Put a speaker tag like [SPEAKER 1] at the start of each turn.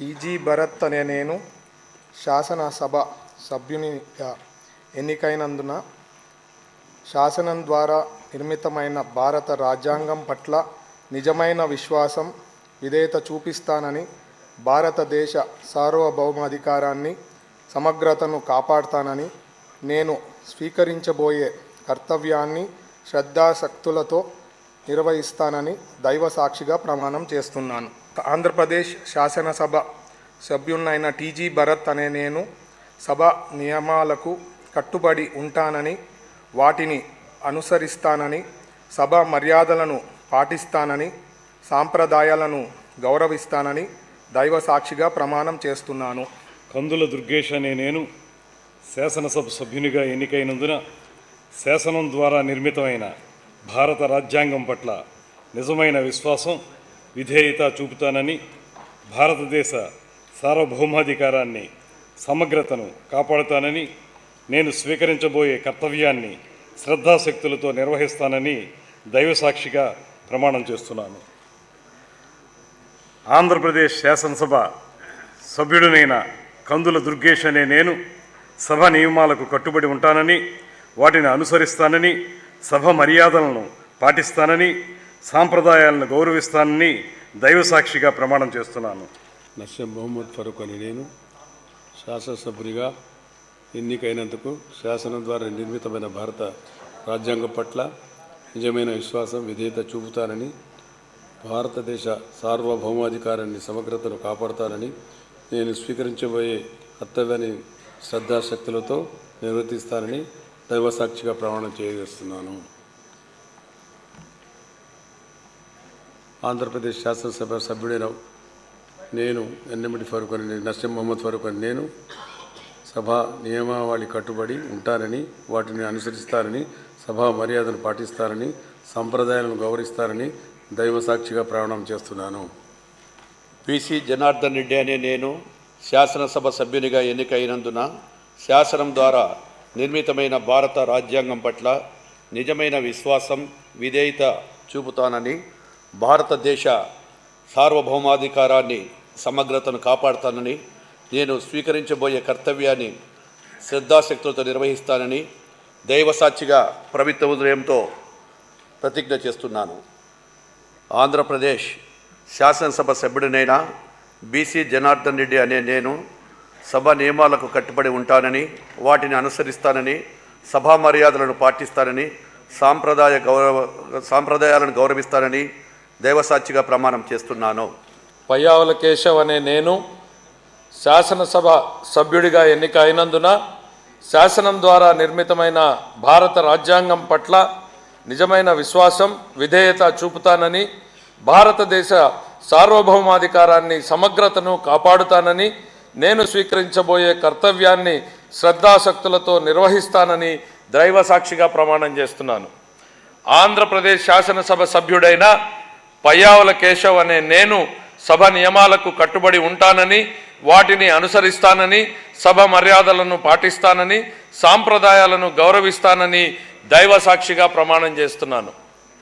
[SPEAKER 1] TG Bharat అనే నేను శాసనసభ సభ్యునిగా ఎన్నికైనందున శాసనం ద్వారా నిర్మితమైన భారత రాజ్యాంగం పట్ల నిజమైన విశ్వాసం, విధేయత చూపిస్తానని, భారతదేశ సార్వభౌమాధికారాన్ని, సమగ్రతను కాపాడుతానని, నేను స్వీకరించబోయే కర్తవ్యాన్ని శ్రద్ధాశక్తులతో నిర్వహిస్తానని దైవ సాక్షిగా ప్రమాణం చేస్తున్నాను. ఆంధ్రప్రదేశ్ శాసనసభ సభ్యునైన టీజీ భరత్ అనే నేను సభ నియమాలకు కట్టుబడి ఉంటానని, వాటిని అనుసరిస్తానని, సభ మర్యాదలను పాటిస్తానని, సాంప్రదాయాలను గౌరవిస్తానని దైవ సాక్షిగా ప్రమాణం చేస్తున్నాను.
[SPEAKER 2] కందుల దుర్గేష్ అనే నేను శాసనసభ సభ్యునిగా ఎన్నికైనందున శాసనం ద్వారా నిర్మితమైన భారత రాజ్యాంగం పట్ల నిజమైన విశ్వాసం, విధేయత చూపుతానని, భారతదేశ సార్వభౌమాధికారాన్ని, సమగ్రతను కాపాడుతానని, నేను స్వీకరించబోయే కర్తవ్యాన్ని శ్రద్ధాశక్తులతో నిర్వహిస్తానని దైవసాక్షిగా ప్రమాణం చేస్తున్నాను. ఆంధ్రప్రదేశ్ శాసనసభ సభ్యుడినైన కందుల దుర్గేష్ అనే నేను సభ నియమాలకు కట్టుబడి ఉంటానని, వాటిని అనుసరిస్తానని, సభ మర్యాదలను పాటిస్తానని, సాంప్రదాయాలను గౌరవిస్తానని దైవసాక్షిగా ప్రమాణం చేస్తున్నాను.
[SPEAKER 3] నస్యం మొహమ్మద్ ఫరూక్ అని నేను శాసనసభ్యునిగా ఎన్నికైనందుకు శాసనం ద్వారా నిర్మితమైన భారత రాజ్యాంగం పట్ల నిజమైన విశ్వాసం, విధేయత చూపుతానని, భారతదేశ సార్వభౌమాధికారాన్ని, సమగ్రతను కాపాడుతానని, నేను స్వీకరించబోయే కర్తవ్యాన్ని శ్రద్ధాశక్తులతో నిర్వర్తిస్తానని దైవసాక్షిగా ప్రమాణం చేయజేస్తున్నాను. ఆంధ్రప్రదేశ్ శాసనసభ సభ్యుడైన నేను ఎన్నెమిటి ఫరూక్ అని నస్యం మొహమ్మద్ ఫరూక్ అని నేను సభా నియమావళి కట్టుబడి ఉంటానని, వాటిని అనుసరిస్తానని, సభా మర్యాదను పాటిస్తానని, సంప్రదాయాలను గౌరవిస్తానని దైవసాక్షిగా ప్రమాణం చేస్తున్నాను.
[SPEAKER 4] బీసీ జనార్దన్ రెడ్డి అనే నేను శాసనసభ సభ్యునిగా ఎన్నికైనందున శాసనం ద్వారా నిర్మితమైన భారత రాజ్యాంగం పట్ల నిజమైన విశ్వాసం, విధేయత చూపుతానని, భారతదేశ సార్వభౌమాధికారాన్ని, సమగ్రతను కాపాడుతానని, నేను స్వీకరించబోయే కర్తవ్యాన్ని శ్రద్ధాశక్తులతో నిర్వహిస్తానని దైవసాక్షిగా పవిత్ర ఉదయంతో ప్రతిజ్ఞ చేస్తున్నాను. ఆంధ్రప్రదేశ్ శాసనసభ సభ్యుడినైన బీసీ జనార్దన్ రెడ్డి అనే నేను సభ నియమాలకు కట్టుబడి ఉంటానని, వాటిని అనుసరిస్తానని, సభా మర్యాదలను పాటిస్తానని, సాంప్రదాయాలను గౌరవిస్తానని దైవసాక్షిగా ప్రమాణం చేస్తున్నాను.
[SPEAKER 5] పయ్యావుల కేశవ్ అనే నేను శాసనసభ సభ్యుడిగా ఎన్నిక అయినందున శాసనం ద్వారా నిర్మితమైన భారత రాజ్యాంగం పట్ల నిజమైన విశ్వాసం, విధేయత చూపుతానని, భారతదేశ సార్వభౌమాధికారాన్ని, సమగ్రతను కాపాడుతానని, నేను స్వీకరించబోయే కర్తవ్యాన్ని శ్రద్ధాశక్తులతో నిర్వహిస్తానని దైవసాక్షిగా ప్రమాణం చేస్తున్నాను. ఆంధ్రప్రదేశ్ శాసనసభ సభ్యుడైన పయ్యావుల కేశవ్ అనే నేను సభ నియమాలకు కట్టుబడి ఉంటానని, వాటిని అనుసరిస్తానని, సభ మర్యాదలను పాటిస్తానని, సాంప్రదాయాలను గౌరవిస్తానని దైవసాక్షిగా ప్రమాణం చేస్తున్నాను.